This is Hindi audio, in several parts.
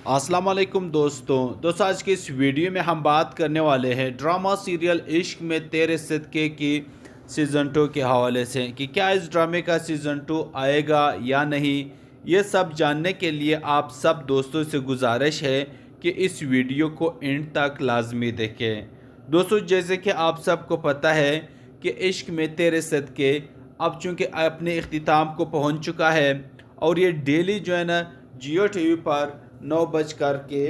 अस्सलाम वालेकुम दोस्तों आज के इस वीडियो में हम बात करने वाले हैं ड्रामा सीरियल इश्क में तेरे सदक़े की सीज़न 2 के हवाले से कि क्या इस ड्रामे का सीज़न 2 आएगा या नहीं। ये सब जानने के लिए आप सब दोस्तों से गुजारिश है कि इस वीडियो को एंड तक लाजमी देखें। दोस्तों, जैसे कि आप सबको पता है कि इश्क में तेरे सदक़े अब चूँकि अपने इख्तिताम को पहुँच चुका है और ये डेली जो है ना जियो टीवी पर 9 बज कर के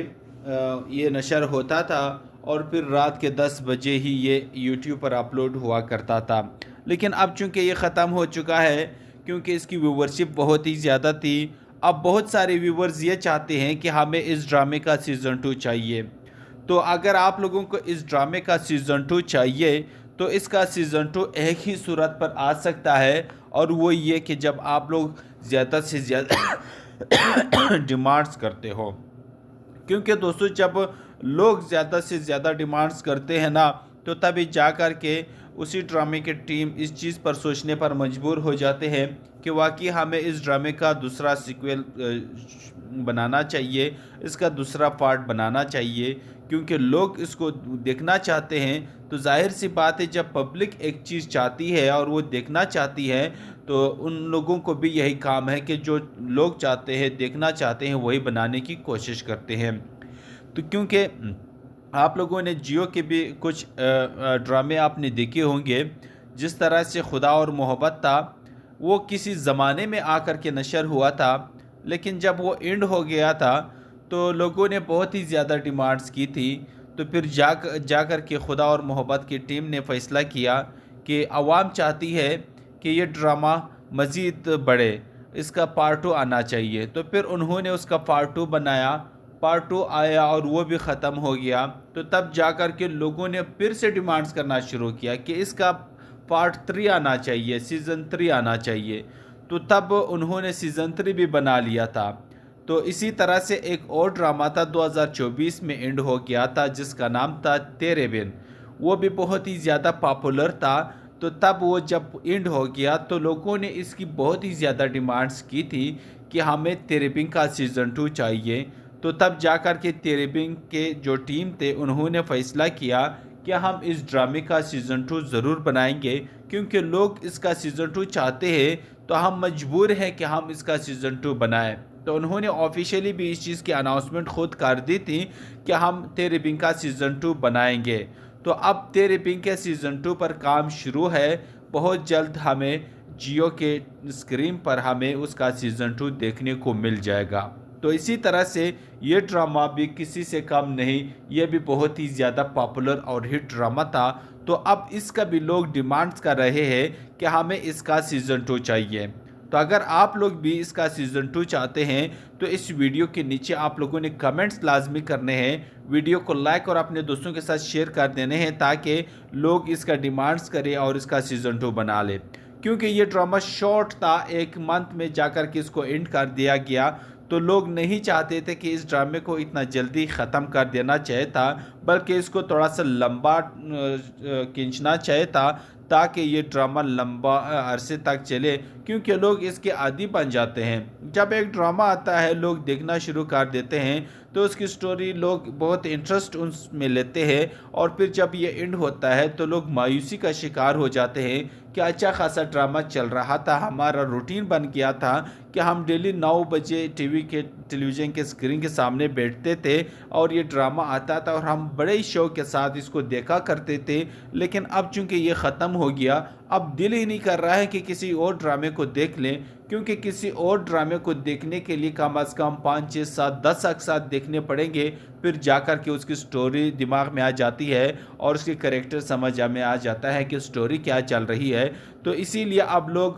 ये नशर होता था और फिर रात के 10 बजे ही ये यूट्यूब पर अपलोड हुआ करता था। लेकिन अब चूँकि ये ख़त्म हो चुका है क्योंकि इसकी व्यूवरशिप बहुत ही ज़्यादा थी। अब बहुत सारे व्यूवर्स ये चाहते हैं कि हमें इस ड्रामे का सीज़न 2 चाहिए। तो अगर आप लोगों को इस ड्रामे का सीज़न 2 चाहिए तो इसका सीज़न 2 एक ही सूरत पर आ सकता है, और वो ये कि जब आप लोग ज़्यादा से ज़्यादा डिमांड्स करते हो। क्योंकि दोस्तों, जब लोग ज़्यादा से ज़्यादा डिमांड्स करते हैं ना, तो तभी जा कर के उसी ड्रामे की टीम इस चीज़ पर सोचने पर मजबूर हो जाते हैं कि वाकई हमें इस ड्रामे का दूसरा सीक्वल बनाना चाहिए, इसका दूसरा पार्ट बनाना चाहिए, क्योंकि लोग इसको देखना चाहते हैं। तो जाहिर सी बात है, जब पब्लिक एक चीज़ चाहती है और वो देखना चाहती है तो उन लोगों को भी यही काम है कि जो लोग चाहते हैं, देखना चाहते हैं, वही बनाने की कोशिश करते हैं। तो क्योंकि आप लोगों ने जियो के भी कुछ ड्रामे आपने देखे होंगे, जिस तरह से खुदा और मोहब्बत था, वो किसी ज़माने में आकर के नशर हुआ था, लेकिन जब वो एंड हो गया था तो लोगों ने बहुत ही ज़्यादा डिमांड्स की थी। तो फिर जाकर के खुदा और मोहब्बत की टीम ने फ़ैसला किया कि आवाम चाहती है कि ये ड्रामा मज़ीद बढ़े, इसका पार्ट 2 आना चाहिए। तो फिर उन्होंने उसका पार्ट 2 बनाया, पार्ट 2 आया और वो भी ख़त्म हो गया। तो तब जाकर के लोगों ने फिर से डिमांड्स करना शुरू किया कि इसका पार्ट 3 आना चाहिए, सीज़न 3 आना चाहिए। तो तब उन्होंने सीज़न 3 भी बना लिया था। तो इसी तरह से एक और ड्रामा था 2024 में एंड हो गया था, जिसका नाम था तेरे बिन। वो भी बहुत ही ज़्यादा पॉपुलर था। तो तब वो जब एंड हो गया तो लोगों ने इसकी बहुत ही ज़्यादा डिमांड्स की थी कि हमें तेरे बिन का सीज़न 2 चाहिए। तो तब जाकर के तेरे बिन के जो टीम थे, उन्होंने फ़ैसला किया कि हम इस ड्रामे का सीज़न 2 ज़रूर बनाएंगे, क्योंकि लोग इसका सीज़न 2 चाहते हैं। तो हम मजबूर हैं कि हम इसका सीज़न 2 बनाएं। तो उन्होंने ऑफिशियली भी इस चीज़ की अनाउंसमेंट खुद कर दी थी कि हम तेरे बिन का सीज़न 2 बनाएंगे। तो अब तेरे बिन के सीज़न 2 पर काम शुरू है। बहुत जल्द हमें जियो के स्क्रीन पर हमें उसका सीज़न 2 देखने को मिल जाएगा। तो इसी तरह से ये ड्रामा भी किसी से कम नहीं, ये भी बहुत ही ज़्यादा पॉपुलर और हिट ड्रामा था। तो अब इसका भी लोग डिमांड्स कर रहे हैं कि हमें इसका सीज़न 2 चाहिए। तो अगर आप लोग भी इसका सीज़न 2 चाहते हैं तो इस वीडियो के नीचे आप लोगों ने कमेंट्स लाजमी करने हैं, वीडियो को लाइक और अपने दोस्तों के साथ शेयर कर देने हैं, ताकि लोग इसका डिमांड्स करें और इसका सीज़न 2 बना ले। क्योंकि ये ड्रामा शॉर्ट था, एक मंथ में जाकर के इसको एंड कर दिया गया। तो लोग नहीं चाहते थे कि इस ड्रामे को इतना जल्दी ख़त्म कर देना चाहिए था, बल्कि इसको थोड़ा सा लंबा खींचना चाहिए था, ताकि ये ड्रामा लंबा अरसे तक चले। क्योंकि लोग इसके आदी बन जाते हैं। जब एक ड्रामा आता है, लोग देखना शुरू कर देते हैं, तो उसकी स्टोरी लोग बहुत इंटरेस्ट उसमें लेते हैं, और फिर जब ये एंड होता है तो लोग मायूसी का शिकार हो जाते हैं कि अच्छा खासा ड्रामा चल रहा था, हमारा रूटीन बन गया था कि हम डेली 9 बजे टेलीविज़न के स्क्रीन के सामने बैठते थे और ये ड्रामा आता था और हम बड़े ही शौक के साथ इसको देखा करते थे। लेकिन अब चूँकि ये ख़त्म हो गया, अब दिल ही नहीं कर रहा है कि किसी और ड्रामे को देख लें, क्योंकि किसी और ड्रामे को देखने के लिए कम अज़ कम 5, 6, 7, 10 एक साथ देखने पड़ेंगे। फिर जाकर के उसकी स्टोरी दिमाग में आ जाती है और उसके कैरेक्टर समझ में आ जाता है कि स्टोरी क्या चल रही है। तो इसीलिए अब लोग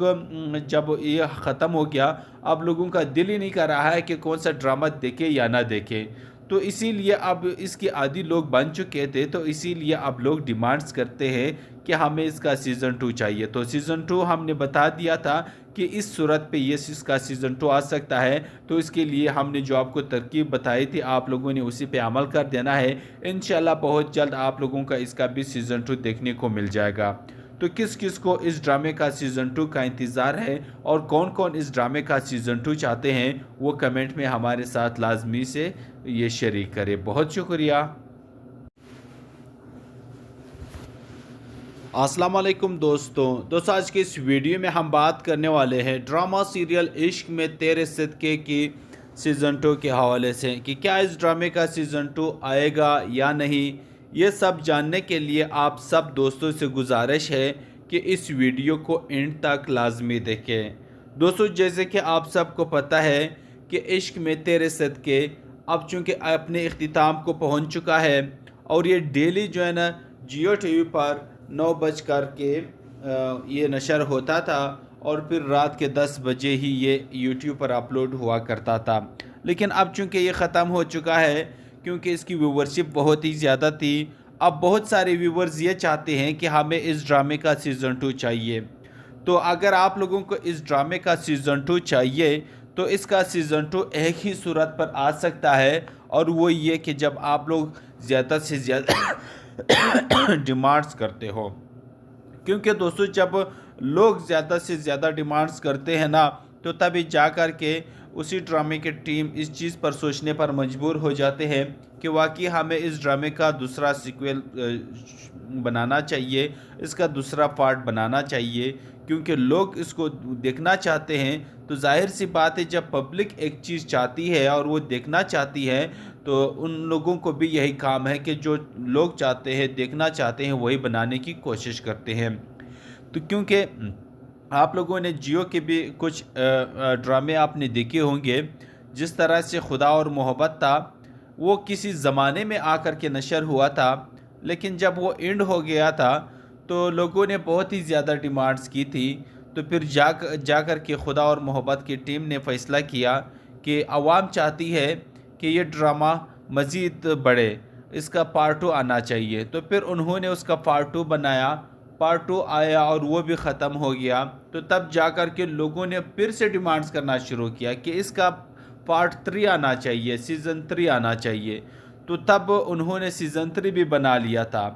जब ये ख़त्म हो गया, अब लोगों का दिल ही नहीं कर रहा है कि कौन सा ड्रामा देखे या ना देखे। तो इसीलिए अब इसके आदी लोग बन चुके थे। तो इसीलिए अब लोग डिमांड्स करते हैं कि हमें इसका सीज़न 2 चाहिए। तो सीज़न 2 हमने बता दिया था कि इस सूरत पे ये इसका सीज़न 2 आ सकता है। तो इसके लिए हमने जो आपको तरकीब बताई थी, आप लोगों ने उसी पे अमल कर देना है। इंशाल्लाह बहुत जल्द आप लोगों का इसका भी सीज़न 2 देखने को मिल जाएगा। तो किस किस को इस ड्रामे का सीज़न 2 का इंतज़ार है और कौन कौन इस ड्रामे का सीज़न 2 चाहते हैं, वो कमेंट में हमारे साथ लाजमी से ये शरीक करें। बहुत शुक्रिया। अस्सलाम वालेकुम दोस्तों आज के इस वीडियो में हम बात करने वाले हैं ड्रामा सीरियल इश्क में तेरे सदके की सीज़न 2 के हवाले से कि क्या इस ड्रामे का सीज़न 2 आएगा या नहीं। ये सब जानने के लिए आप सब दोस्तों से गुजारिश है कि इस वीडियो को एंड तक लाजमी देखें। दोस्तों, जैसे कि आप सबको पता है कि इश्क में तेरे सदके अब चूँकि अपने इख्तिताम को पहुँच चुका है और ये डेली जो है ना जियो टीवी पर 9 बज कर के ये नशर होता था और फिर रात के 10 बजे ही ये यूट्यूब पर अपलोड हुआ करता था। लेकिन अब चूंकि ये ख़त्म हो चुका है क्योंकि इसकी व्यूवरशिप बहुत ही ज़्यादा थी, अब बहुत सारे व्यूवर्स ये चाहते हैं कि हमें इस ड्रामे का सीज़न 2 चाहिए। तो अगर आप लोगों को इस ड्रामे का सीज़न 2 चाहिए तो इसका सीज़न 2 एक ही सूरत पर आ सकता है, और वो ये कि जब आप लोग ज़्यादा से ज़्यादा डिमांड्स करते हो। क्योंकि दोस्तों, जब लोग ज़्यादा से ज़्यादा डिमांड्स करते हैं ना, तो तभी जा कर के उसी ड्रामे की टीम इस चीज़ पर सोचने पर मजबूर हो जाते हैं कि वाकई हमें इस ड्रामे का दूसरा सीक्वल बनाना चाहिए, इसका दूसरा पार्ट बनाना चाहिए, क्योंकि लोग इसको देखना चाहते हैं। तो जाहिर सी बात है, जब पब्लिक एक चीज़ चाहती है और वो देखना चाहती है, तो उन लोगों को भी यही काम है कि जो लोग चाहते हैं, देखना चाहते हैं, वही बनाने की कोशिश करते हैं। तो क्योंकि आप लोगों ने जियो के भी कुछ ड्रामे आपने देखे होंगे, जिस तरह से खुदा और मोहब्बत था, वो किसी ज़माने में आकर के नशर हुआ था, लेकिन जब वो एंड हो गया था तो लोगों ने बहुत ही ज़्यादा डिमांड्स की थी। तो फिर जा कर के खुदा और मोहब्बत की टीम ने फ़ैसला किया कि आवाम चाहती है कि ये ड्रामा मज़ीद बढ़े, इसका पार्ट 2 आना चाहिए। तो फिर उन्होंने उसका पार्ट 2 बनाया, पार्ट 2 आया और वो भी ख़त्म हो गया। तो तब जा कर के लोगों ने फिर से डिमांड्स करना शुरू किया कि इसका पार्ट 3 आना चाहिए, सीज़न 3 आना चाहिए। तो तब उन्होंने सीज़न 3 भी बना लिया था।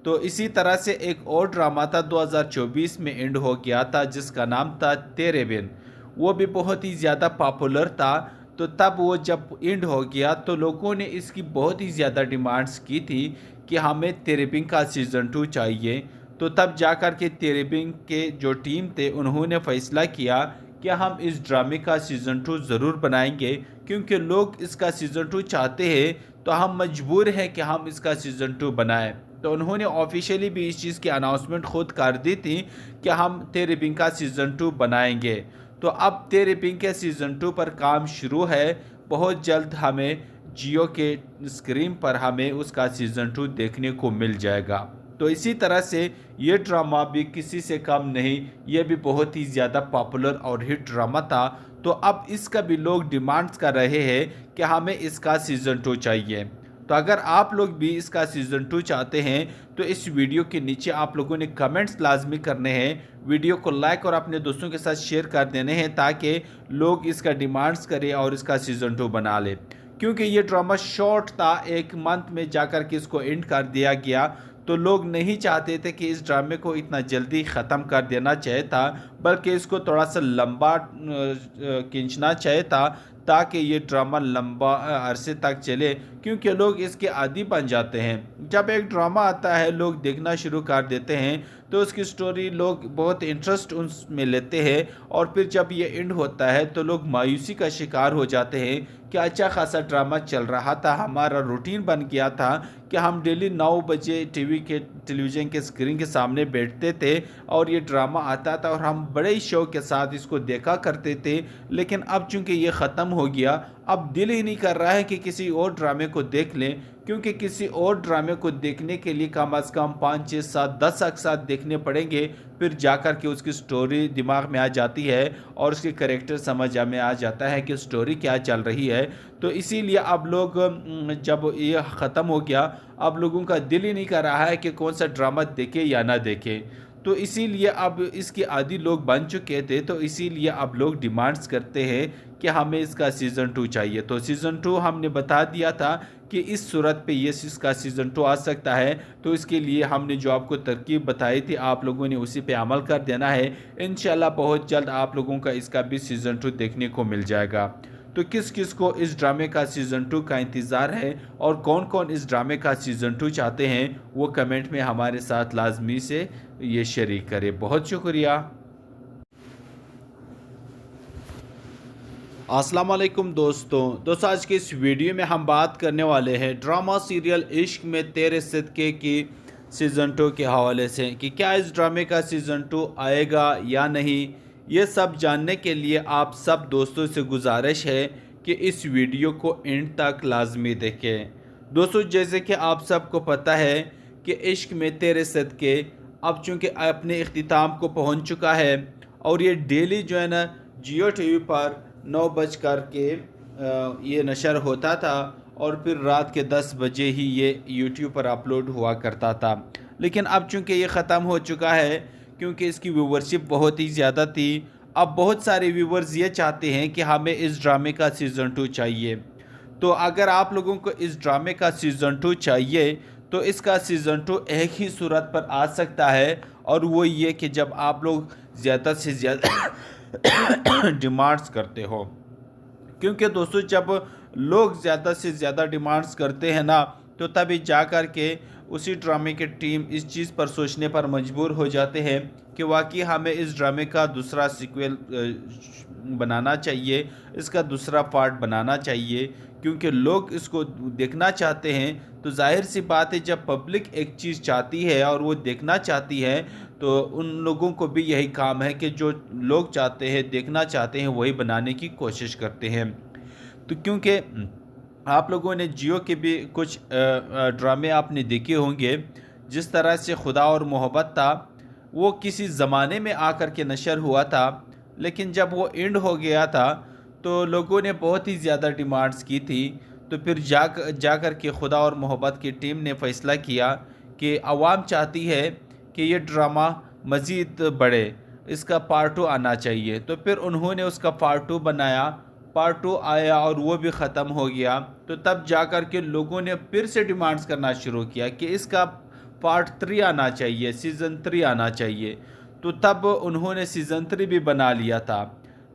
तो इसी तरह से एक और ड्रामा था 2024 में एंड हो गया था, जिसका नाम था तेरे बिन। वो भी बहुत ही ज़्यादा पॉपुलर था। तो तब वो जब एंड हो गया तो लोगों ने इसकी बहुत ही ज़्यादा डिमांड्स की थी कि हमें तेरे बिन का सीज़न 2 चाहिए। तो तब जाकर के तेरे बिन के जो टीम थे, उन्होंने फ़ैसला किया कि हम इस ड्रामे का सीज़न 2 ज़रूर बनाएंगे, क्योंकि लोग इसका सीज़न 2 चाहते हैं, तो हम मजबूर हैं कि हम इसका सीज़न 2 बनाएं। तो उन्होंने ऑफिशियली भी इस चीज़ की अनाउंसमेंट खुद कर दी थी कि हम तेरे बिन का सीज़न 2 बनाएंगे। तो अब तेरे बिन के सीज़न 2 पर काम शुरू है। बहुत जल्द हमें जियो के स्क्रीन पर हमें उसका सीज़न 2 देखने को मिल जाएगा। तो इसी तरह से ये ड्रामा भी किसी से कम नहीं, ये भी बहुत ही ज़्यादा पॉपुलर और हिट ड्रामा था। तो अब इसका भी लोग डिमांड्स कर रहे हैं कि हमें इसका सीज़न 2 चाहिए। तो अगर आप लोग भी इसका सीज़न 2 चाहते हैं तो इस वीडियो के नीचे आप लोगों ने कमेंट्स लाजमी करने हैं, वीडियो को लाइक और अपने दोस्तों के साथ शेयर कर देने हैं, ताकि लोग इसका डिमांड्स करें और इसका सीज़न 2 बना ले। क्योंकि ये ड्रामा शॉर्ट था, एक मंथ में जाकर के इसको एंड कर दिया गया। तो लोग नहीं चाहते थे कि इस ड्रामे को इतना जल्दी ख़त्म कर देना चाहिए था, बल्कि इसको थोड़ा सा लंबा खींचना चाहिए था, ताकि ये ड्रामा लंबा अरसे तक चले। क्योंकि लोग इसके आदी बन जाते हैं। जब एक ड्रामा आता है, लोग देखना शुरू कर देते हैं, तो उसकी स्टोरी लोग बहुत इंटरेस्ट उसमें लेते हैं, और फिर जब ये एंड होता है तो लोग मायूसी का शिकार हो जाते हैं कि अच्छा खासा ड्रामा चल रहा था, हमारा रूटीन बन गया था कि हम डेली 9 बजे टेलीविज़न के स्क्रीन के सामने बैठते थे और ये ड्रामा आता था और हम बड़े ही शौक के साथ इसको देखा करते थे। लेकिन अब चूँकि ये ख़त्म हो गया, अब दिल ही नहीं कर रहा है कि किसी और ड्रामे को देख लें, क्योंकि किसी और ड्रामे को देखने के लिए कम अज़ कम 5, 6, 7, 10 एक साथ देखने पड़ेंगे, फिर जाकर के उसकी स्टोरी दिमाग में आ जाती है और उसके कैरेक्टर समझ में आ जाता है कि स्टोरी क्या चल रही है। तो इसीलिए अब लोग जब ये ख़त्म हो गया, अब लोगों का दिल ही नहीं कर रहा है कि कौन सा ड्रामा देखे या ना देखे। तो इसीलिए अब इसके आदी लोग बन चुके थे, तो इसीलिए अब लोग डिमांड्स करते हैं कि हमें इसका सीज़न 2 चाहिए। तो सीज़न 2 हमने बता दिया था कि इस सूरत पे ये इसका सीज़न 2 आ सकता है। तो इसके लिए हमने जो आपको तरकीब बताई थी, आप लोगों ने उसी पे अमल कर देना है। इंशाल्लाह बहुत जल्द आप लोगों का इसका भी सीज़न 2 देखने को मिल जाएगा। तो किस किस को इस ड्रामे का सीज़न 2 का इंतज़ार है और कौन कौन इस ड्रामे का सीज़न 2 चाहते हैं, वो कमेंट में हमारे साथ लाजमी से ये शरीक करें। बहुत शुक्रिया। अस्सलाम वालेकुम दोस्तों आज के इस वीडियो में हम बात करने वाले हैं ड्रामा सीरियल इश्क में तेरे सदक़े की सीज़न 2 के हवाले से कि क्या इस ड्रामे का सीज़न 2 आएगा या नहीं। ये सब जानने के लिए आप सब दोस्तों से गुजारिश है कि इस वीडियो को एंड तक लाजमी देखें। दोस्तों जैसे कि आप सबको पता है कि इश्क में तेरे सदक़े अब चूँकि अपने इख्तिताम को पहुँच चुका है और ये डेली जो है ना जियो टीवी पर 9 बजकर के ये नशर होता था और फिर रात के 10 बजे ही ये यूट्यूब पर अपलोड हुआ करता था। लेकिन अब चूँकि ये ख़त्म हो चुका है क्योंकि इसकी व्यूवरशिप बहुत ही ज़्यादा थी। अब बहुत सारे व्यूवर्स ये चाहते हैं कि हमें इस ड्रामे का सीज़न 2 चाहिए। तो अगर आप लोगों को इस ड्रामे का सीज़न 2 चाहिए तो इसका सीज़न 2 एक ही सूरत पर आ सकता है और वो ये कि जब आप लोग ज़्यादा से ज़्यादा डिमांड्स करते हो। क्योंकि दोस्तों जब लोग ज़्यादा से ज़्यादा डिमांड्स करते हैं ना, तो तभी जा कर के उसी ड्रामे की टीम इस चीज़ पर सोचने पर मजबूर हो जाते हैं कि वाकई हमें इस ड्रामे का दूसरा सीक्वल बनाना चाहिए, इसका दूसरा पार्ट बनाना चाहिए, क्योंकि लोग इसको देखना चाहते हैं। तो जाहिर सी बात है जब पब्लिक एक चीज़ चाहती है और वो देखना चाहती है तो उन लोगों को भी यही काम है कि जो लोग चाहते हैं देखना चाहते हैं वही बनाने की कोशिश करते हैं। तो क्योंकि आप लोगों ने जियो के भी कुछ ड्रामे आपने देखे होंगे, जिस तरह से खुदा और मोहब्बत था वो किसी ज़माने में आकर के नशर हुआ था, लेकिन जब वो एंड हो गया था तो लोगों ने बहुत ही ज़्यादा डिमांड्स की थी। तो फिर जाकर के खुदा और मोहब्बत की टीम ने फ़ैसला किया कि आवाम चाहती है कि ये ड्रामा मज़ीद बढ़े, इसका पार्ट 2 आना चाहिए। तो फिर उन्होंने उसका पार्ट 2 बनाया, पार्ट 2 आया और वो भी ख़त्म हो गया। तो तब जाकर के लोगों ने फिर से डिमांड्स करना शुरू किया कि इसका पार्ट 3 आना चाहिए, सीज़न 3 आना चाहिए। तो तब उन्होंने सीज़न 3 भी बना लिया था।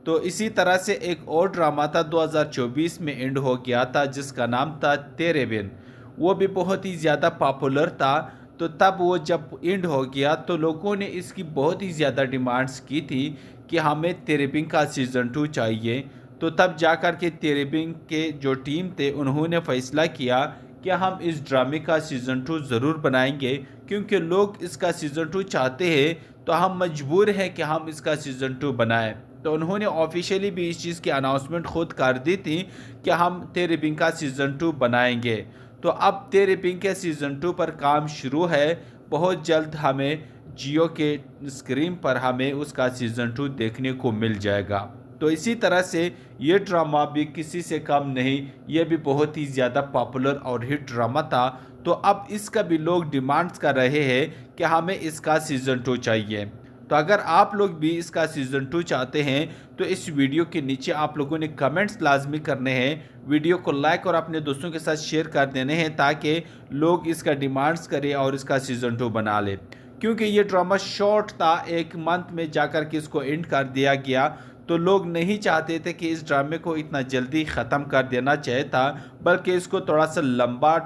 तो इसी तरह से एक और ड्रामा था 2024 में एंड हो गया था जिसका नाम था तेरे बिन। वो भी बहुत ही ज़्यादा पॉपुलर था। तो तब वो जब एंड हो गया तो लोगों ने इसकी बहुत ही ज़्यादा डिमांड्स की थी कि हमें तेरे बिन का सीज़न 2 चाहिए। तो तब जाकर के तेरे बिन के जो टीम थे उन्होंने फ़ैसला किया कि हम इस ड्रामे का सीज़न 2 ज़रूर बनाएंगे, क्योंकि लोग इसका सीज़न 2 चाहते हैं तो हम मजबूर हैं कि हम इसका सीज़न 2 बनाएं। तो उन्होंने ऑफिशियली भी इस चीज़ की अनाउंसमेंट खुद कर दी थी कि हम तेरे बिन का सीज़न 2 बनाएंगे। तो अब तेरे बिन के सीज़न 2 पर काम शुरू है। बहुत जल्द हमें जियो के स्क्रीन पर हमें उसका सीज़न 2 देखने को मिल जाएगा। तो इसी तरह से ये ड्रामा भी किसी से कम नहीं, ये भी बहुत ही ज़्यादा पॉपुलर और हिट ड्रामा था। तो अब इसका भी लोग डिमांड्स कर रहे हैं कि हमें इसका सीज़न 2 चाहिए। तो अगर आप लोग भी इसका सीज़न 2 चाहते हैं तो इस वीडियो के नीचे आप लोगों ने कमेंट्स लाजमी करने हैं, वीडियो को लाइक और अपने दोस्तों के साथ शेयर कर देने हैं ताकि लोग इसका डिमांड्स करें और इसका सीज़न 2 बना लें। क्योंकि ये ड्रामा शॉर्ट था, एक मंथ में जाकर के इसको एंड कर दिया गया। तो लोग नहीं चाहते थे कि इस ड्रामे को इतना जल्दी ख़त्म कर देना चाहिए था, बल्कि इसको थोड़ा सा लंबा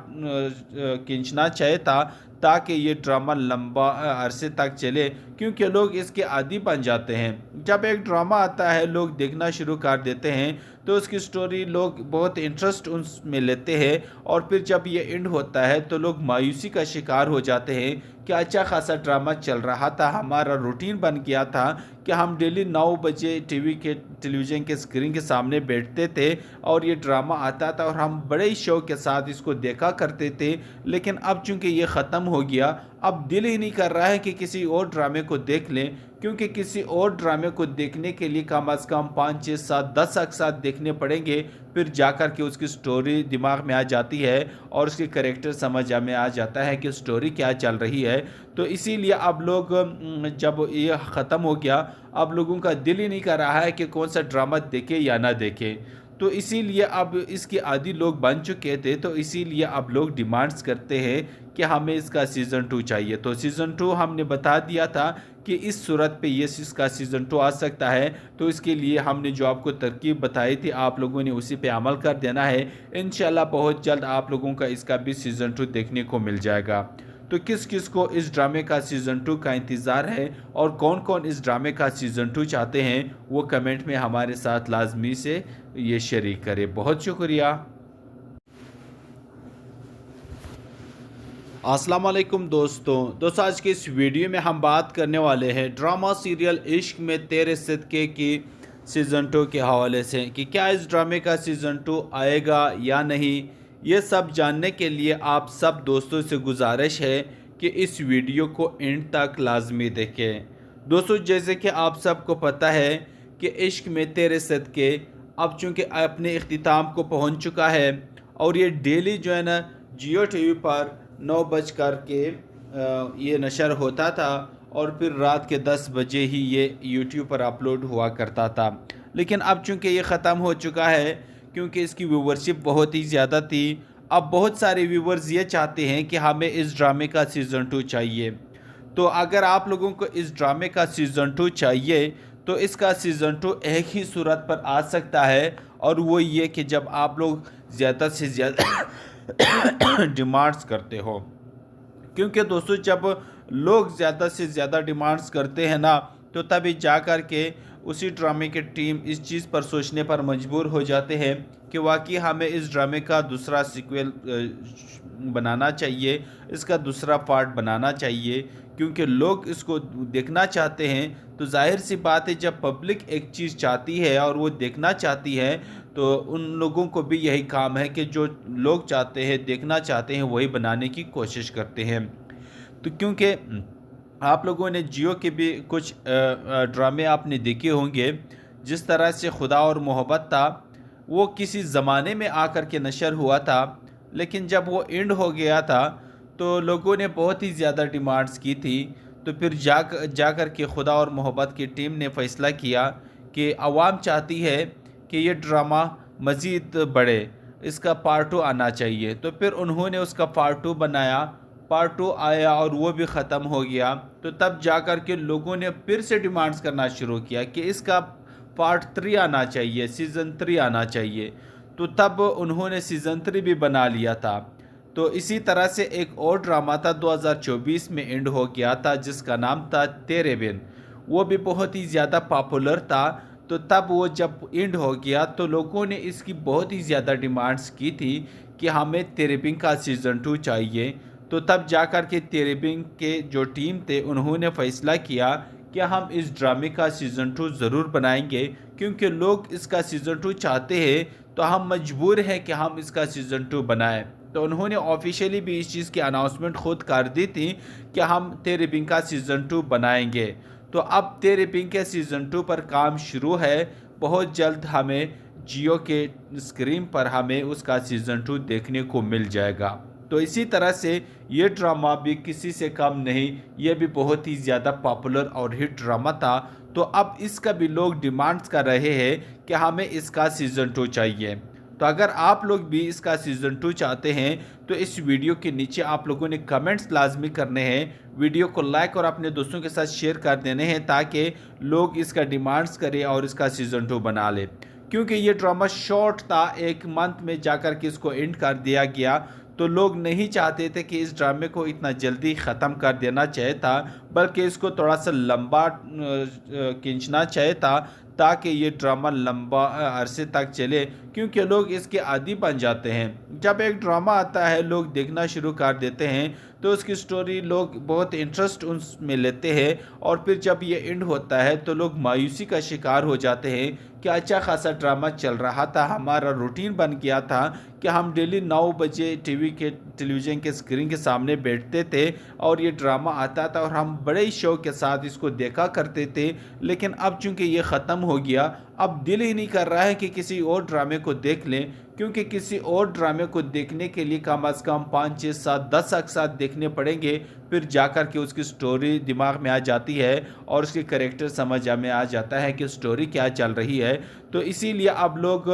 खींचना चाहिए था ताकि ये ड्रामा लंबा अरसे तक चले, क्योंकि लोग इसके आदी बन जाते हैं। जब एक ड्रामा आता है लोग देखना शुरू कर देते हैं तो उसकी स्टोरी लोग बहुत इंटरेस्ट उसमें लेते हैं और फिर जब ये एंड होता है तो लोग मायूसी का शिकार हो जाते हैं कि अच्छा खासा ड्रामा चल रहा था, हमारा रूटीन बन गया था कि हम डेली 9 बजे टेलीविज़न के स्क्रीन के सामने बैठते थे और ये ड्रामा आता था और हम बड़े ही शौक के साथ इसको देखा करते थे। लेकिन अब चूंकि ये ख़त्म हो गया, अब दिल ही नहीं कर रहा है कि किसी और ड्रामे को देख लें, क्योंकि किसी और ड्रामे को देखने के लिए कम अज़ कम 5 6 7 10 एक साथ देखने पड़ेंगे, फिर जाकर के उसकी स्टोरी दिमाग में आ जाती है और उसके कैरेक्टर समझ में आ जाता है कि स्टोरी क्या चल रही है। तो इसीलिए अब लोग जब ये ख़त्म हो गया, अब लोगों का दिल ही नहीं कर रहा है कि कौन सा ड्रामा देखे या ना देखे। तो इसीलिए अब इसके आदी लोग बन चुके थे, तो इसीलिए अब लोग डिमांड्स करते हैं कि हमें इसका सीज़न 2 चाहिए। तो सीज़न 2 हमने बता दिया था कि इस सूरत पे ये इसका सीज़न 2 आ सकता है। तो इसके लिए हमने जो आपको तरकीब बताई थी, आप लोगों ने उसी पे अमल कर देना है। इंशाल्लाह बहुत जल्द आप लोगों का इसका भी सीज़न 2 देखने को मिल जाएगा। तो किस किस को इस ड्रामे का सीज़न 2 का इंतज़ार है और कौन कौन इस ड्रामे का सीज़न 2 चाहते हैं, वो कमेंट में हमारे साथ लाजमी से ये शरीक करें। बहुत शुक्रिया। अस्सलाम वालेकुम दोस्तों आज के इस वीडियो में हम बात करने वाले हैं ड्रामा सीरियल इश्क में तेरे सदक़े की सीज़न 2 के हवाले से कि क्या इस ड्रामे का सीज़न 2 आएगा या नहीं। ये सब जानने के लिए आप सब दोस्तों से गुजारिश है कि इस वीडियो को एंड तक लाजमी देखें। दोस्तों, जैसे कि आप सबको पता है कि इश्क में तेरे सदक़े अब चूँकि अपने इख्तिताम को पहुँच चुका है और ये डेली जो है ना जियो टीवी पर 9 बज कर के ये नशर होता था और फिर रात के 10 बजे ही ये यूट्यूब पर अपलोड हुआ करता था। लेकिन अब चूँकि ये ख़त्म हो चुका है, क्योंकि इसकी व्यूवरशिप बहुत ही ज़्यादा थी। अब बहुत सारे व्यूवर्स ये चाहते हैं कि हमें इस ड्रामे का सीज़न 2 चाहिए। तो अगर आप लोगों को इस ड्रामे का सीज़न 2 चाहिए तो इसका सीज़न 2 एक ही सूरत पर आ सकता है, और वो ये कि जब आप लोग ज़्यादा से ज़्यादा डिमांड्स करते हो। क्योंकि दोस्तों, जब लोग ज़्यादा से ज़्यादा डिमांड्स करते हैं ना, तो तभी जा कर के उसी ड्रामे की टीम इस चीज़ पर सोचने पर मजबूर हो जाते हैं कि वाकई हमें इस ड्रामे का दूसरा सीक्वल बनाना चाहिए, इसका दूसरा पार्ट बनाना चाहिए, क्योंकि लोग इसको देखना चाहते हैं। तो जाहिर सी बात है, जब पब्लिक एक चीज़ चाहती है और वो देखना चाहती है, तो उन लोगों को भी यही काम है कि जो लोग चाहते हैं, देखना चाहते हैं, वही बनाने की कोशिश करते हैं। तो क्योंकि आप लोगों ने जियो के भी कुछ ड्रामे आपने देखे होंगे, जिस तरह से खुदा और मोहब्बत था, वो किसी ज़माने में आकर के नशर हुआ था, लेकिन जब वो एंड हो गया था तो लोगों ने बहुत ही ज़्यादा डिमांड्स की थी। तो फिर जाकर के खुदा और मोहब्बत की टीम ने फ़ैसला किया कि आवाम चाहती है कि ये ड्रामा मज़ीद बढ़े, इसका पार्ट 2 आना चाहिए। तो फिर उन्होंने उसका पार्ट 2 बनाया, पार्ट 2 आया और वो भी ख़त्म हो गया। तो तब जाकर के लोगों ने फिर से डिमांड्स करना शुरू किया कि इसका पार्ट 3 आना चाहिए, सीज़न 3 आना चाहिए। तो तब उन्होंने सीज़न 3 भी बना लिया था। तो इसी तरह से एक और ड्रामा था 2024 में एंड हो गया था, जिसका नाम था तेरे बिन। वो भी बहुत ही ज़्यादा पॉपुलर था। तो तब वो जब एंड हो गया तो लोगों ने इसकी बहुत ही ज़्यादा डिमांड्स की थी कि हमें तेरे बिन का सीज़न 2 चाहिए। तो तब जाकर के तेरे बिन के जो टीम थे, उन्होंने फ़ैसला किया कि हम इस ड्रामे का सीज़न 2 ज़रूर बनाएंगे, क्योंकि लोग इसका सीज़न 2 चाहते हैं, तो हम मजबूर हैं कि हम इसका सीज़न 2 बनाएं। तो उन्होंने ऑफिशियली भी इस चीज़ की अनाउंसमेंट खुद कर दी थी कि हम तेरे बिन का सीज़न 2 बनाएंगे। तो अब तेरे बिन के सीज़न 2 पर काम शुरू है। बहुत जल्द हमें जियो के स्क्रीन पर हमें उसका सीज़न 2 देखने को मिल जाएगा। तो इसी तरह से ये ड्रामा भी किसी से कम नहीं, ये भी बहुत ही ज़्यादा पॉपुलर और हिट ड्रामा था। तो अब इसका भी लोग डिमांड्स कर रहे हैं कि हमें इसका सीज़न 2 चाहिए। तो अगर आप लोग भी इसका सीज़न 2 चाहते हैं तो इस वीडियो के नीचे आप लोगों ने कमेंट्स लाजमी करने हैं, वीडियो को लाइक और अपने दोस्तों के साथ शेयर कर देने हैं, ताकि लोग इसका डिमांड्स करें और इसका सीज़न 2 बना ले। क्योंकि ये ड्रामा शॉर्ट था, एक मंथ में जाकर के इसको एंड कर दिया गया। तो लोग नहीं चाहते थे कि इस ड्रामे को इतना जल्दी ख़त्म कर देना चाहिए था, बल्कि इसको थोड़ा सा लंबा खींचना चाहिए था, ताकि ये ड्रामा लंबा अरसे तक चले। क्योंकि लोग इसके आदी बन जाते हैं। जब एक ड्रामा आता है, लोग देखना शुरू कर देते हैं, तो उसकी स्टोरी लोग बहुत इंटरेस्ट उसमें लेते हैं, और फिर जब ये एंड होता है तो लोग मायूसी का शिकार हो जाते हैं कि अच्छा खासा ड्रामा चल रहा था, हमारा रूटीन बन गया था कि हम डेली 9 बजे टेलीविज़न के स्क्रीन के सामने बैठते थे और ये ड्रामा आता था और हम बड़े ही शौक के साथ इसको देखा करते थे। लेकिन अब चूंकि ये ख़त्म हो गया, अब दिल ही नहीं कर रहा है कि किसी और ड्रामे को देख लें, क्योंकि किसी और ड्रामे को देखने के लिए कम अज़ कम 5, 6, 7, 10 एक साथ देखने पड़ेंगे, फिर जाकर के उसकी स्टोरी दिमाग में आ जाती है और उसके कैरेक्टर समझ में आ जाता है कि स्टोरी क्या चल रही है। तो इसीलिए अब लोग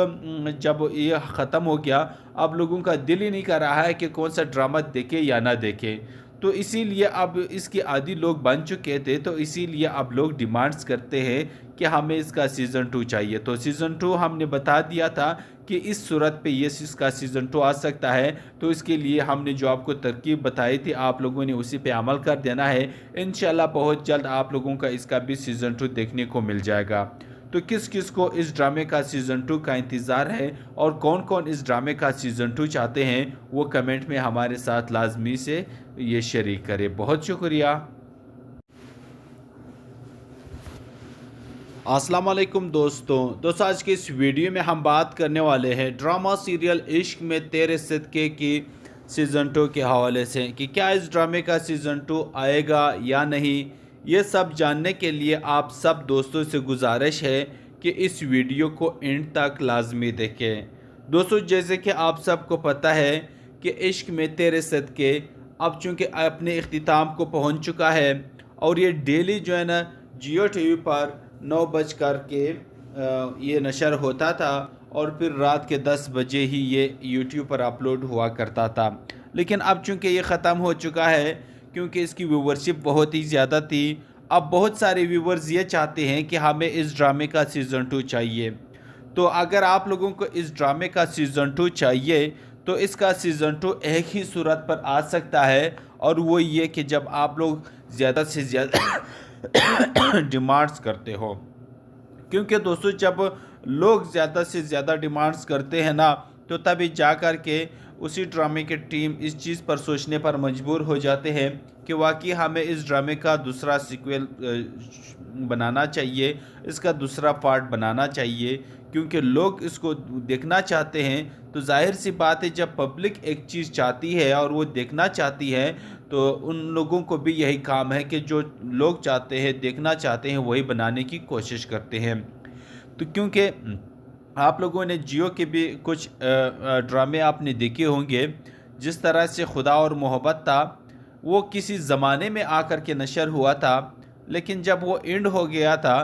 जब ये ख़त्म हो गया, अब लोगों का दिल ही नहीं कर रहा है कि कौन सा ड्रामा देखे या ना देखे। तो इसीलिए अब इसके आदी लोग बन चुके थे, तो इसीलिए अब लोग डिमांड्स करते हैं कि हमें इसका सीज़न 2 चाहिए। तो सीज़न 2 हमने बता दिया था कि इस सूरत पे ये इसका सीज़न 2 आ सकता है। तो इसके लिए हमने जो आपको तरकीब बताई थी, आप लोगों ने उसी पे अमल कर देना है। इंशाल्लाह बहुत जल्द आप लोगों का इसका भी सीज़न 2 देखने को मिल जाएगा। तो किस किस को इस ड्रामे का सीज़न 2 का इंतज़ार है और कौन कौन इस ड्रामे का सीज़न 2 चाहते हैं, वो कमेंट में हमारे साथ लाजमी से ये शरीक करें। बहुत शुक्रिया। अस्सलाम वालेकुम दोस्तों, आज के इस वीडियो में हम बात करने वाले हैं ड्रामा सीरियल इश्क में तेरे सदके की सीज़न 2 के हवाले से कि क्या इस ड्रामे का सीज़न 2 आएगा या नहीं। ये सब जानने के लिए आप सब दोस्तों से गुजारिश है कि इस वीडियो को एंड तक लाजमी देखें। दोस्तों, जैसे कि आप सबको पता है कि इश्क में तेरे सदके अब चूँकि अपने इख्तिताम को पहुँच चुका है और ये डेली जो है ना जियो टीवी पर 9 बज कर के ये नशर होता था और फिर रात के 10 बजे ही ये यूट्यूब पर अपलोड हुआ करता था। लेकिन अब चूँकि ये ख़त्म हो चुका है, क्योंकि इसकी व्यूवरशिप बहुत ही ज़्यादा थी, अब बहुत सारे व्यूवर्स ये चाहते हैं कि हमें इस ड्रामे का सीज़न 2 चाहिए। तो अगर आप लोगों को इस ड्रामे का सीज़न 2 चाहिए तो इसका सीज़न 2 एक ही सूरत पर आ सकता है, और वो ये कि जब आप लोग ज़्यादा से ज़्यादा डिमांड्स करते हो। क्योंकि दोस्तों, जब लोग ज़्यादा से ज़्यादा डिमांड्स करते हैं ना, तो तभी जा कर के उसी ड्रामे की टीम इस चीज़ पर सोचने पर मजबूर हो जाते हैं कि वाकई हमें इस ड्रामे का दूसरा सीक्वल बनाना चाहिए, इसका दूसरा पार्ट बनाना चाहिए, क्योंकि लोग इसको देखना चाहते हैं। तो जाहिर सी बात है, जब पब्लिक एक चीज़ चाहती है और वो देखना चाहती है, तो उन लोगों को भी यही काम है कि जो लोग चाहते हैं, देखना चाहते हैं, वही बनाने की कोशिश करते हैं। तो क्योंकि आप लोगों ने जियो के भी कुछ ड्रामे आपने देखे होंगे, जिस तरह से खुदा और मोहब्बत था, वो किसी ज़माने में आकर के नशर हुआ था, लेकिन जब वो एंड हो गया था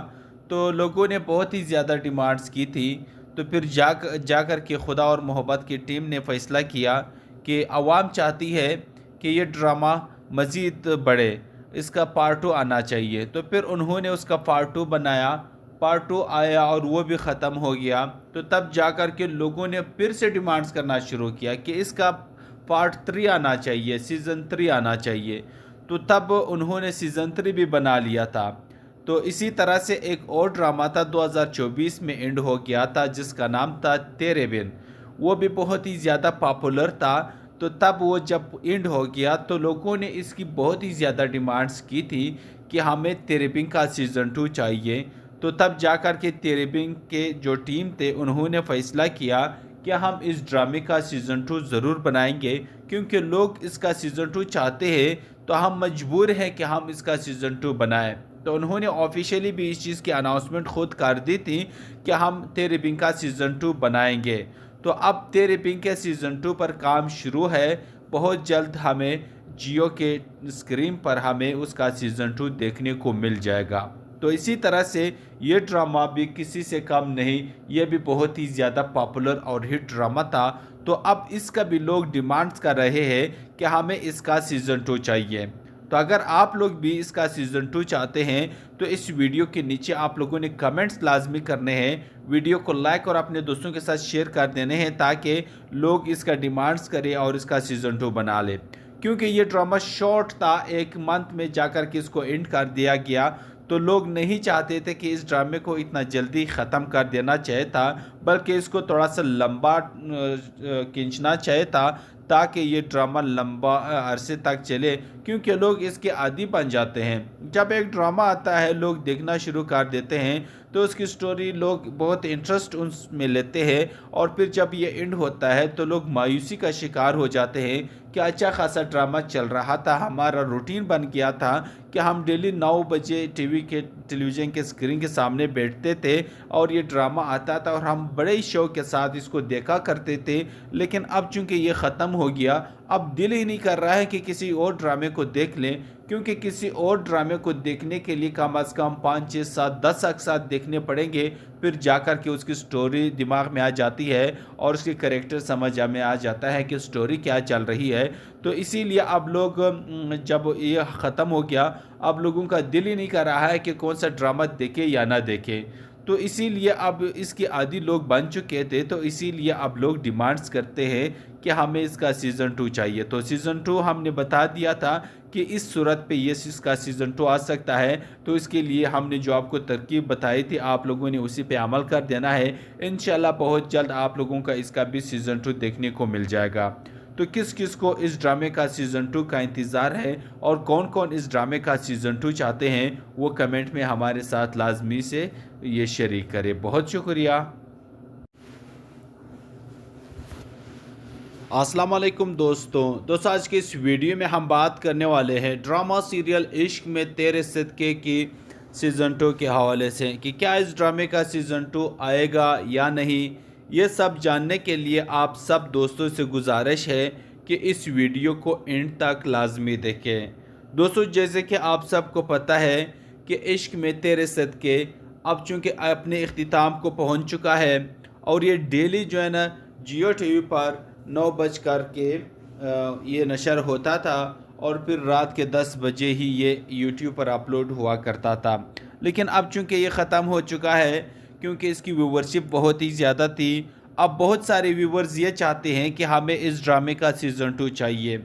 तो लोगों ने बहुत ही ज़्यादा डिमांड्स की थी। तो फिर जाकर के खुदा और मोहब्बत की टीम ने फ़ैसला किया कि आवाम चाहती है कि ये ड्रामा मज़ीद बढ़े, इसका पार्ट 2 आना चाहिए। तो फिर उन्होंने उसका पार्ट 2 बनाया, पार्ट 2 आया और वो भी ख़त्म हो गया। तो तब जाकर के लोगों ने फिर से डिमांड्स करना शुरू किया कि इसका पार्ट 3 आना चाहिए, सीज़न 3 आना चाहिए। तो तब उन्होंने सीज़न 3 भी बना लिया था। तो इसी तरह से एक और ड्रामा था 2024 में एंड हो गया था, जिसका नाम था तेरे बिन। वो भी बहुत ही ज़्यादा पॉपुलर था। तो तब वो जब एंड हो गया तो लोगों ने इसकी बहुत ही ज़्यादा डिमांड्स की थी कि हमें तेरे बिन का सीज़न 2 चाहिए। तो तब जाकर के तेरे बिन के जो टीम थे, उन्होंने फ़ैसला किया कि हम इस ड्रामे का सीज़न 2 ज़रूर बनाएंगे, क्योंकि लोग इसका सीज़न 2 चाहते हैं, तो हम मजबूर हैं कि हम इसका सीज़न 2 बनाएं। तो उन्होंने ऑफिशियली भी इस चीज़ की अनाउंसमेंट खुद कर दी थी कि हम तेरे बिन का सीज़न 2 बनाएंगे। तो अब तेरे बिन के सीज़न 2 पर काम शुरू है। बहुत जल्द हमें जियो के स्क्रीन पर हमें उसका सीज़न 2 देखने को मिल जाएगा। तो इसी तरह से ये ड्रामा भी किसी से कम नहीं, ये भी बहुत ही ज़्यादा पॉपुलर और हिट ड्रामा था। तो अब इसका भी लोग डिमांड्स कर रहे हैं कि हमें इसका सीज़न 2 चाहिए। तो अगर आप लोग भी इसका सीज़न 2 चाहते हैं तो इस वीडियो के नीचे आप लोगों ने कमेंट्स लाजमी करने हैं, वीडियो को लाइक और अपने दोस्तों के साथ शेयर कर देने हैं, ताकि लोग इसका डिमांड्स करें और इसका सीज़न 2 बना लें। क्योंकि ये ड्रामा शॉर्ट था, एक मंथ में जाकर के इसको एंड कर दिया गया। तो लोग नहीं चाहते थे कि इस ड्रामे को इतना जल्दी ख़त्म कर देना चाहिए था, बल्कि इसको थोड़ा सा लंबा खींचना चाहिए था, ताकि ये ड्रामा लंबा अरसे तक चले, क्योंकि लोग इसके आदी बन जाते हैं। जब एक ड्रामा आता है लोग देखना शुरू कर देते हैं तो उसकी स्टोरी लोग बहुत इंटरेस्ट उसमें लेते हैं, और फिर जब ये एंड होता है तो लोग मायूसी का शिकार हो जाते हैं कि अच्छा खासा ड्रामा चल रहा था, हमारा रूटीन बन गया था कि हम डेली 9 बजे टेलीविज़न के स्क्रीन के सामने बैठते थे और ये ड्रामा आता था और हम बड़े शौक के साथ इसको देखा करते थे। लेकिन अब चूंकि ये ख़त्म हो गया, अब दिल ही नहीं कर रहा है कि किसी और ड्रामे को देख लें, क्योंकि किसी और ड्रामे को देखने के लिए कम अज़ कम 5, 6, 7, 10 एक साथ देखने पड़ेंगे, फिर जाकर के उसकी स्टोरी दिमाग में आ जाती है और उसके कैरेक्टर समझ में आ जाता है कि स्टोरी क्या चल रही है। तो इसीलिए अब लोग जब ये ख़त्म हो गया, अब लोगों का दिल ही नहीं कर रहा है कि कौन सा ड्रामा देखे या ना देखे। तो इसीलिए अब इसके आदी लोग बन चुके थे, तो इसीलिए अब लोग डिमांड्स करते हैं कि हमें इसका सीज़न 2 चाहिए। तो सीज़न 2 हमने बता दिया था कि इस सूरत पे ये इसका सीज़न 2 आ सकता है। तो इसके लिए हमने जो आपको तरकीब बताई थी, आप लोगों ने उसी पे अमल कर देना है। इंशाल्लाह बहुत जल्द आप लोगों का इसका भी सीज़न 2 देखने को मिल जाएगा। तो किस किस को इस ड्रामे का सीज़न 2 का इंतज़ार है और कौन कौन इस ड्रामे का सीज़न 2 चाहते हैं, वो कमेंट में हमारे साथ लाजमी से ये शरीक करें। बहुत शुक्रिया। अस्सलाम वालेकुम दोस्तों आज के इस वीडियो में हम बात करने वाले हैं ड्रामा सीरियल इश्क में तेरे सदके की सीज़न 2 के हवाले से कि क्या इस ड्रामे का सीज़न 2 आएगा या नहीं। ये सब जानने के लिए आप सब दोस्तों से गुजारिश है कि इस वीडियो को एंड तक लाजमी देखें। दोस्तों, जैसे कि आप सबको पता है कि इश्क में तेरे सदके अब चूँकि अपने इख्तिताम को पहुँच चुका है और ये डेली जो है ना जियो टीवी पर 9 बज कर के ये नशर होता था और फिर रात के 10 बजे ही ये यूट्यूब पर अपलोड हुआ करता था। लेकिन अब चूँकि ये ख़त्म हो चुका है, क्योंकि इसकी व्यूवरशिप बहुत ही ज़्यादा थी, अब बहुत सारे व्यूवर्स ये चाहते हैं कि हमें इस ड्रामे का सीज़न 2 चाहिए।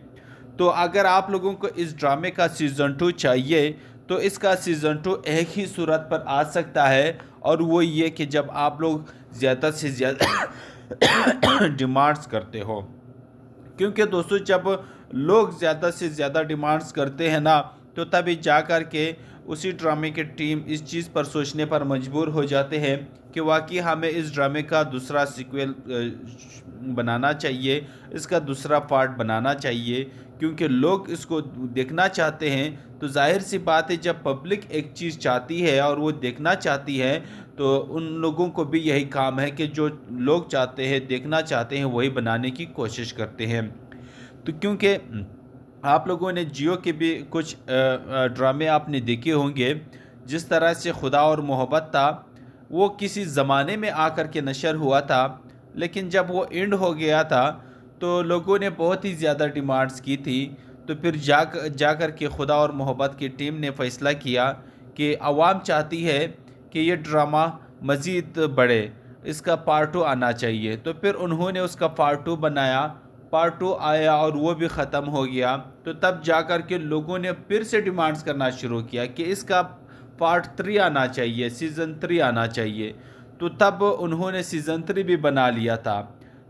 तो अगर आप लोगों को इस ड्रामे का सीज़न 2 चाहिए तो इसका सीज़न 2 एक ही सूरत पर आ सकता है, और वो ये कि जब आप लोग ज़्यादा से ज़्यादा डिमांड्स करते हो। क्योंकि दोस्तों, जब लोग ज़्यादा से ज़्यादा डिमांड्स करते हैं ना, तो तभी जा कर के उसी ड्रामे की टीम इस चीज़ पर सोचने पर मजबूर हो जाते हैं कि वाकई हमें इस ड्रामे का दूसरा सीक्वल बनाना चाहिए, इसका दूसरा पार्ट बनाना चाहिए, क्योंकि लोग इसको देखना चाहते हैं। तो जाहिर सी बात है, जब पब्लिक एक चीज़ चाहती है और वो देखना चाहती है, तो उन लोगों को भी यही काम है कि जो लोग चाहते हैं, देखना चाहते हैं, वही बनाने की कोशिश करते हैं। तो क्योंकि आप लोगों ने जियो के भी कुछ ड्रामे आपने देखे होंगे, जिस तरह से खुदा और मोहब्बत था, वो किसी ज़माने में आकर के नशर हुआ था, लेकिन जब वो एंड हो गया था तो लोगों ने बहुत ही ज़्यादा डिमांड्स की थी। तो फिर जाकर के खुदा और मोहब्बत की टीम ने फ़ैसला किया कि आवाम चाहती है कि ये ड्रामा मज़ीद बढ़े, इसका पार्ट 2 आना चाहिए। तो फिर उन्होंने उसका पार्ट 2 बनाया, पार्ट 2 आया और वो भी ख़त्म हो गया। तो तब जाकर के लोगों ने फिर से डिमांड्स करना शुरू किया कि इसका पार्ट 3 आना चाहिए, सीज़न 3 आना चाहिए। तो तब उन्होंने सीज़न 3 भी बना लिया था।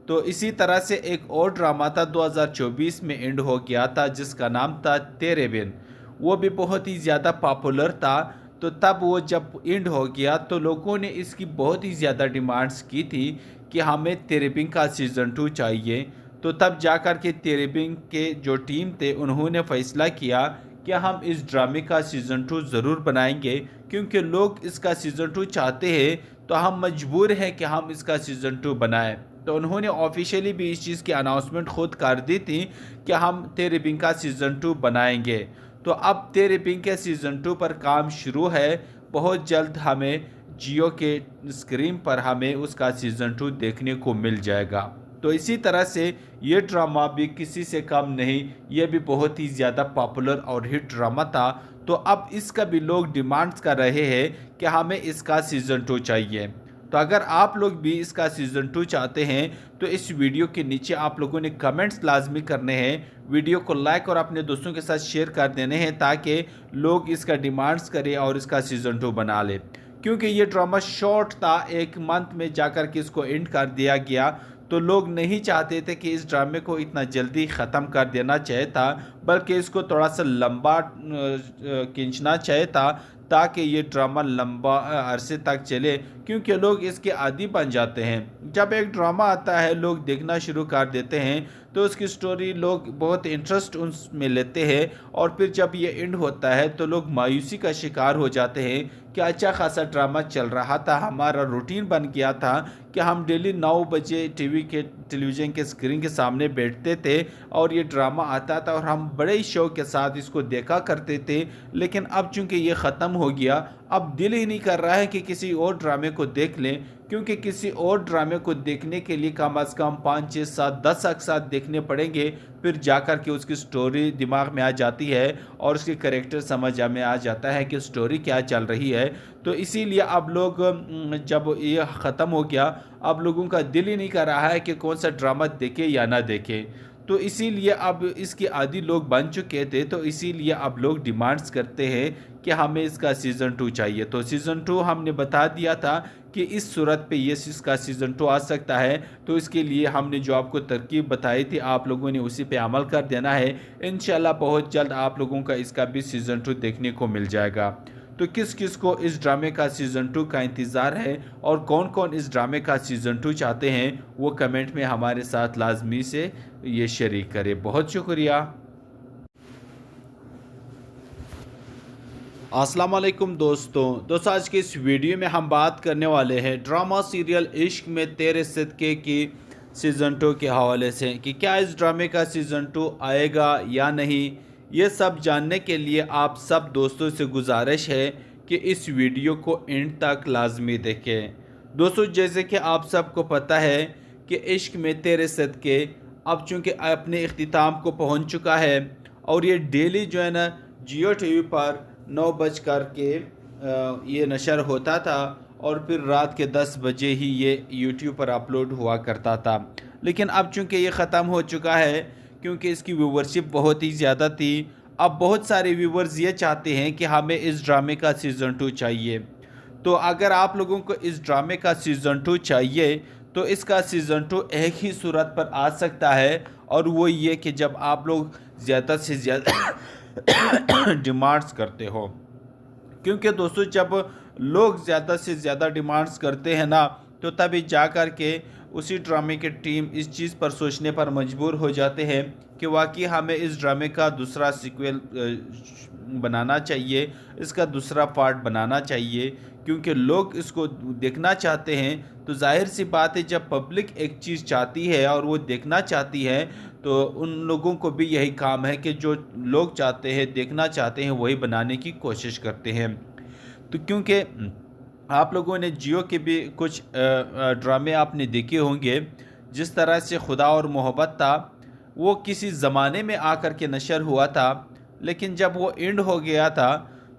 तो इसी तरह से एक और ड्रामा था 2024 में एंड हो गया था, जिसका नाम था तेरे बिन। वो भी बहुत ही ज़्यादा पॉपुलर था। तो तब वो जब एंड हो गया तो लोगों ने इसकी बहुत ही ज़्यादा डिमांड्स की थी कि हमें तेरे बिन का सीज़न 2 चाहिए। तो तब जाकर के तेरे बिन के जो टीम थे, उन्होंने फ़ैसला किया कि हम इस ड्रामे का सीज़न 2 ज़रूर बनाएंगे, क्योंकि लोग इसका सीज़न 2 चाहते हैं, तो हम मजबूर हैं कि हम इसका सीज़न 2 बनाएं। तो उन्होंने ऑफिशियली भी इस चीज़ की अनाउंसमेंट खुद कर दी थी कि हम तेरे बिन का सीज़न 2 बनाएंगे। तो अब तेरे बिन के सीज़न 2 पर काम शुरू है। बहुत जल्द हमें जियो के स्क्रीन पर हमें उसका सीज़न 2 देखने को मिल जाएगा। तो इसी तरह से ये ड्रामा भी किसी से कम नहीं, ये भी बहुत ही ज़्यादा पॉपुलर और हिट ड्रामा था। तो अब इसका भी लोग डिमांड्स कर रहे हैं कि हमें इसका सीज़न 2 चाहिए। तो अगर आप लोग भी इसका सीज़न 2 चाहते हैं तो इस वीडियो के नीचे आप लोगों ने कमेंट्स लाजमी करने हैं, वीडियो को लाइक और अपने दोस्तों के साथ शेयर कर देने हैं, ताकि लोग इसका डिमांड्स करें और इसका सीज़न 2 बना लें। क्योंकि ये ड्रामा शॉर्ट था, 1 मंथ में जाकर के इसको एंड कर दिया गया। तो लोग नहीं चाहते थे कि इस ड्रामे को इतना जल्दी ख़त्म कर देना चाहिए था, बल्कि इसको थोड़ा सा लंबा खींचना चाहिए था, ताकि ये ड्रामा लंबा अरसे तक चले, क्योंकि लोग इसके आदी बन जाते हैं। जब एक ड्रामा आता है लोग देखना शुरू कर देते हैं, तो उसकी स्टोरी लोग बहुत इंटरेस्ट उसमें लेते हैं, और फिर जब ये एंड होता है तो लोग मायूसी का शिकार हो जाते हैं कि अच्छा खासा ड्रामा चल रहा था, हमारा रूटीन बन गया था कि हम डेली 9 बजे टेलीविज़न के स्क्रीन के सामने बैठते थे और ये ड्रामा आता था और हम बड़े ही शौक के साथ इसको देखा करते थे। लेकिन अब चूंकि ये ख़त्म हो गया, अब दिल ही नहीं कर रहा है कि किसी और ड्रामे को देख लें, क्योंकि किसी और ड्रामे को देखने के लिए कम अज़ कम 5, 6, 7, 10 एक साथ देखने पड़ेंगे, फिर जाकर के उसकी स्टोरी दिमाग में आ जाती है और उसके कैरेक्टर समझ में आ जाता है कि स्टोरी क्या चल रही है। तो इसीलिए अब लोग जब ये ख़त्म हो गया, अब लोगों का दिल ही नहीं कर रहा है कि कौन सा ड्रामा देखे या ना देखे। तो इसीलिए अब इसके आदी लोग बन चुके थे, तो इसीलिए अब लोग डिमांड्स करते हैं कि हमें इसका सीज़न 2 चाहिए। तो सीज़न 2 हमने बता दिया था कि इस सूरत पे ये इसका सीज़न 2 आ सकता है। तो इसके लिए हमने जो आपको तरकीब बताई थी, आप लोगों ने उसी पे अमल कर देना है। इंशाल्लाह बहुत जल्द आप लोगों का इसका भी सीज़न 2 देखने को मिल जाएगा। तो किस किस को इस ड्रामे का सीज़न 2 का इंतज़ार है और कौन कौन इस ड्रामे का सीज़न 2 चाहते हैं, वो कमेंट में हमारे साथ लाजमी से ये शरीक करें। बहुत शुक्रिया। अस्सलाम वालेकुम दोस्तों, आज के इस वीडियो में हम बात करने वाले हैं ड्रामा सीरियल इश्क में तेरे सदक़े की सीज़न 2 के हवाले से कि क्या इस ड्रामे का सीज़न 2 आएगा या नहीं। ये सब जानने के लिए आप सब दोस्तों से गुजारिश है कि इस वीडियो को एंड तक लाजमी देखें। दोस्तों, जैसे कि आप सबको पता है कि इश्क में तेरे सदक़े अब चूँकि अपने इख्तिताम को पहुँच चुका है, और ये डेली जो है ना जियो टीवी पर 9 बज कर के ये नशर होता था, और फिर रात के 10 बजे ही ये यूट्यूब पर अपलोड हुआ करता था। लेकिन अब चूँकि ये ख़त्म हो चुका है, क्योंकि इसकी व्यूवरशिप बहुत ही ज़्यादा थी, अब बहुत सारे व्यूवर्स ये चाहते हैं कि हमें इस ड्रामे का सीज़न 2 चाहिए। तो अगर आप लोगों को इस ड्रामे का सीज़न 2 चाहिए, तो इसका सीज़न 2 एक ही सूरत पर आ सकता है, और वो ये कि जब आप लोग ज़्यादा से ज़्यादा डिमांड्स करते हो। क्योंकि दोस्तों, जब लोग ज़्यादा से ज़्यादा डिमांड्स करते हैं ना, तो तभी जा कर के उसी ड्रामे की टीम इस चीज़ पर सोचने पर मजबूर हो जाते हैं कि वाकई हमें इस ड्रामे का दूसरा सीक्वल बनाना चाहिए, इसका दूसरा पार्ट बनाना चाहिए, क्योंकि लोग इसको देखना चाहते हैं। तो जाहिर सी बात है, जब पब्लिक एक चीज़ चाहती है और वो देखना चाहती है, तो उन लोगों को भी यही काम है कि जो लोग चाहते हैं, देखना चाहते हैं, वही बनाने की कोशिश करते हैं। तो क्योंकि आप लोगों ने जियो के भी कुछ ड्रामे आपने देखे होंगे, जिस तरह से खुदा और मोहब्बत था, वो किसी ज़माने में आकर के नशर हुआ था, लेकिन जब वो एंड हो गया था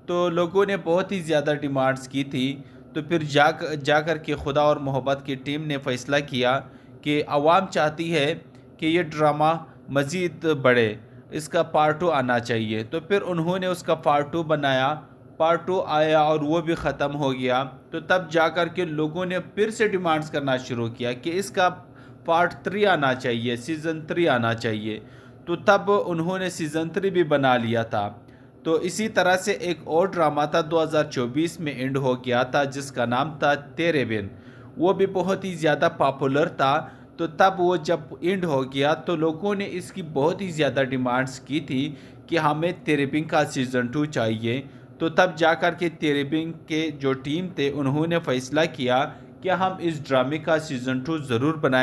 तो लोगों ने बहुत ही ज़्यादा डिमांड्स की थी। तो फिर जाकर के खुदा और मोहब्बत की टीम ने फ़ैसला किया कि आवाम चाहती है कि ये ड्रामा मज़ीद बढ़े, इसका पार्ट 2 आना चाहिए। तो फिर उन्होंने उसका पार्ट 2 बनाया, पार्ट 2 आया और वो भी ख़त्म हो गया। तो तब जाकर के लोगों ने फिर से डिमांड्स करना शुरू किया कि इसका पार्ट 3 आना चाहिए, सीज़न 3 आना चाहिए। तो तब उन्होंने सीज़न 3 भी बना लिया था। तो इसी तरह से एक और ड्रामा था, 2024 में एंड हो गया था, जिसका नाम था तेरे बिन। वो भी बहुत ही ज़्यादा पॉपुलर था। तो तब वो जब एंड हो गया, तो लोगों ने इसकी बहुत ही ज़्यादा डिमांड्स की थी कि हमें तेरे बिन का सीज़न 2 चाहिए। तो तब जाकर के तेरे बिन के जो टीम थे, उन्होंने फ़ैसला किया कि हम इस ड्रामे का सीज़न 2 ज़रूर बनाएं।